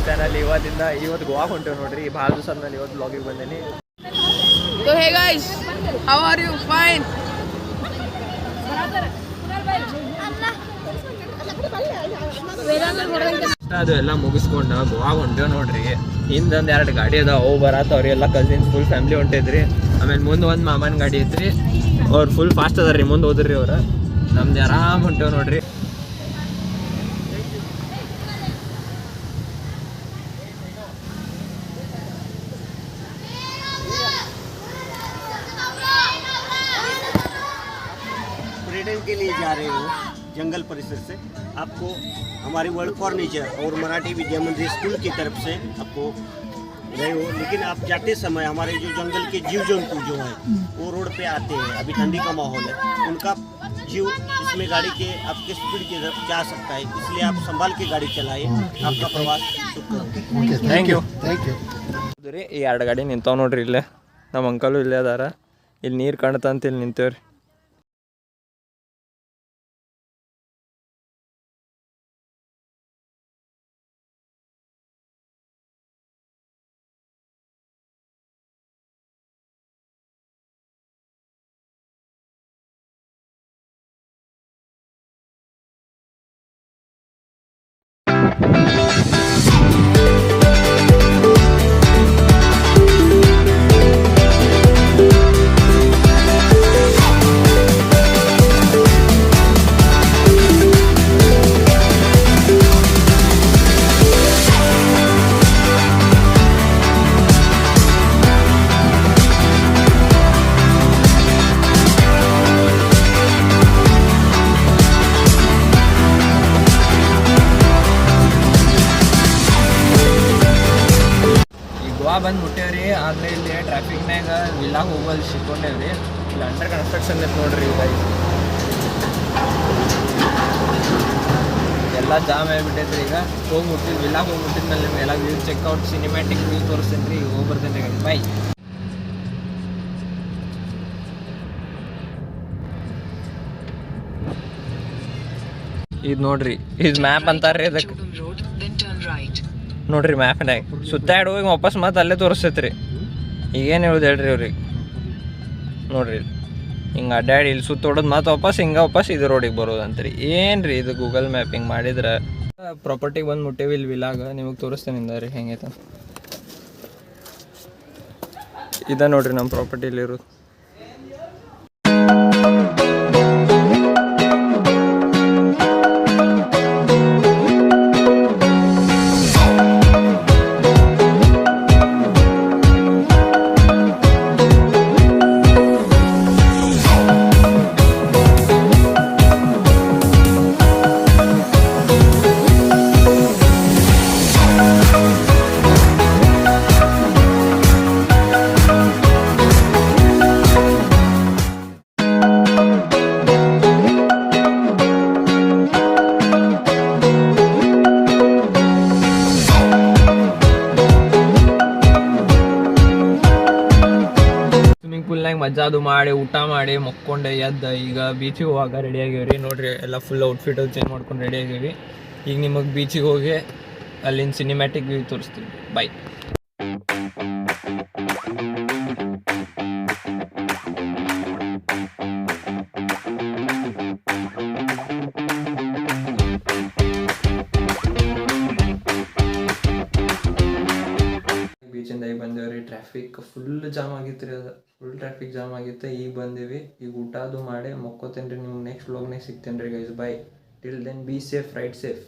Channel ಇವತ್ತು ಗೋವಾ ಹೊಂಟೇವೆ ನೋಡ್ರಿ. ಭಾಳ ದಿವಸ ಆದ್ಮೇಲೆ ಇವತ್ತು ಬ್ಲಾಗಿಗೆ ಬಂದೇನಿ. So hey guys, how are you? Fine. ಅದು ಎಲ್ಲ ಮುಗಿಸ್ಕೊಂಡು ಗೋವಾ ಹೊಂಟೇವ್ ನೋಡ್ರಿ. ಹಿಂದೊಂದು 2 ಗಾಡಿ ಅದಾವ, ಅವು ಬರತ್ತವ್ರಿ. ಎಲ್ಲ ಕಸಿನ್ಸ್ ಫುಲ್ ಫ್ಯಾಮಿಲಿ ಹೊಂಟೈತ್ರಿ. ಆಮೇಲೆ ಮುಂದೆ ಒಂದು ಮಾಮನ ಗಾಡಿ ಐತ್ರಿ. ಅವ್ರು ಫುಲ್ ಫಾಸ್ಟ್ ಅದಾರ ರೀ, ಮುಂದೆ ಹೋದ್ರಿ ಅವ್ರು. ನಮ್ದು ಆರಾಮ್ ಹೊಂಟೇವ್ ನೋಡ್ರಿ. पर्यटन के लिए जा रहे हो जंगल परिसर से, आपको हमारी वर्ल्ड फर्नीचर और मराठी विद्या मंदिर स्कूल की तरफ से आपको गए हो, लेकिन आप जाते समय हमारे जो जंगल के जीव जंतु जो हैं वो रोड पे आते हैं. अभी ठंडी का माहौल है, उनका जीव इसमें गाड़ी के आपके स्पीड की तरफ जा सकता है, इसलिए आप संभाल के गाड़ी चलाएं. आपका प्रवास ಥ್ಯಾಂಕ್ ಯು. ರೀ ಈ 2 ಗಾಡಿ ನಿಂತಾವ ನೋಡ್ರಿ. ಇಲ್ಲೇ ನಮ್ಮ ಅಂಕಲು ಇಲ್ಲೇ ಅದಾರ. ಇಲ್ಲಿ ನೀರು ಕಾಣ್ತಂತ ಇಲ್ಲಿ ನಿಂತೇವ್ರಿ. ಬಂದು ಮುಟ್ಟೇವ್ರಿ. ಆದರೆ ಇಲ್ಲಿ ಟ್ರಾಫಿಕ್ನಾಗ ವಿಲ್ಲಾಗ ಹೋಗೋದು ಸಿಕ್ಕೊಂಡೇವ್ರಿ. ಇಲ್ಲಿ ಅಂಡರ್ ಕನ್ಸ್ಟ್ರಕ್ಷನ್ ಐತೆ ನೋಡ್ರಿ. ಈಗ ಎಲ್ಲ ಜಾಮ್ ಆಗಿಬಿಟ್ಟೈತ್ರಿ. ಈಗ ಹೋಗಿ ಮುಟ್ಟಿದ್ದು ವಿಲ್ಲಾಗ ಹೋಗಿ ಮುಟ್ಟಿದ್ಮೇಲೆ ನಿಮ್ಗೆಲ್ಲ ವ್ಯೂ ಚೆಕ್ಔಟ್ ಸಿನಿಮ್ಯಾಟಿಕ್ ವ್ಯೂ ತೋರಿಸ್ತೇನೆ ರೀ. ಈಗ ಹೋಗಿ ಬರ್ತೇನೆ ರೀ. ಬೈ. ಇದು ನೋಡ್ರಿ, ಇದು ಮ್ಯಾಪ್ ಅಂತಾರ್ರಿ. ಅದಕ್ಕೆ ನೋಡ್ರಿ ಮ್ಯಾಪ್ನಾಗ ಸುತ್ತಾಡಿ ಹೋಗಿ ವಾಪಸ್ ಮತ್ತೆ ಅಲ್ಲೇ ತೋರಿಸ್ತೈತ್ರಿ. ಈಗೇನು ಹೇಳುದು ಹೇಳ್ರಿ ಅವ್ರಿಗೆ. ನೋಡ್ರಿ ಹಿಂಗೆ ಅಡ್ಡಾಡಿ ಇಲ್ಲಿ ಸುತ್ತ ಹೊಡೋದು ಮತ್ತೆ ವಾಪಸ್ ಇದು ರೋಡಿಗೆ ಬರೋದಂತ್ರಿ. ಏನು ರೀ ಇದು ಗೂಗಲ್ ಮ್ಯಾಪ್ ಹಿಂಗೆ ಮಾಡಿದ್ರೆ. ಪ್ರಾಪರ್ಟಿಗೆ ಬಂದು ಮುಟ್ಟೇವಿ ಇಲ್ಲಿ ವಿಲಾಗ. ನಿಮಗೆ ತೋರಿಸ್ತೇನೆ ರೀ ಹೆಂಗೈತೆ. ಇದ ನೋಡ್ರಿ ನಮ್ಮ ಪ್ರಾಪರ್ಟಿಲಿರೋದು. ಮಜಾ ಅದು ಮಾಡಿ ಊಟ ಮಾಡಿ ಮಕ್ಕೊಂಡೆ ಎದ್ದು ಈಗ ಬೀಚಿಗೆ ಹೋಗಾಗ ರೆಡಿ ಆಗ್ಯಾವ್ರಿ. ನೋಡ್ರಿ ಎಲ್ಲ ಫುಲ್ ಔಟ್ಫಿಟ್ ಚೇಂಜ್ ಮಾಡ್ಕೊಂಡು ರೆಡಿ ಆಗ್ಯಾವಿ. ಈಗ ನಿಮಗೆ ಬೀಚಿಗೆ ಹೋಗಿ ಅಲ್ಲಿನ ಸಿನಿಮ್ಯಾಟಿಕ್ ವ್ಯೂ ತೋರಿಸ್ತೀವಿ. ಬಾಯ್. ಬೀಚಿಂದ ಈಗ ಬಂದೇವ್ರಿ. ಟ್ರಾಫಿಕ್ ಫುಲ್ ಜಾಮ್ ಆಗಿತ್ತು ರೀ. ಅದು ಫುಲ್ ಟ್ರಾಫಿಕ್ ಜಾಮ್ ಆಗಿತ್ತು. ಈಗ ಬಂದೀವಿ. ಈಗ ಊಟ ಅದು ಮಾಡಿ ಮಕ್ಕೋತೇನೆ ರೀ. ನಿಮ್ಗೆ ನೆಕ್ಸ್ಟ್ ವ್ಲಾಗ್ನಾಗ ಸಿಗ್ತೇನೆ ರೀ guys. Bye. Till then be safe, ride safe.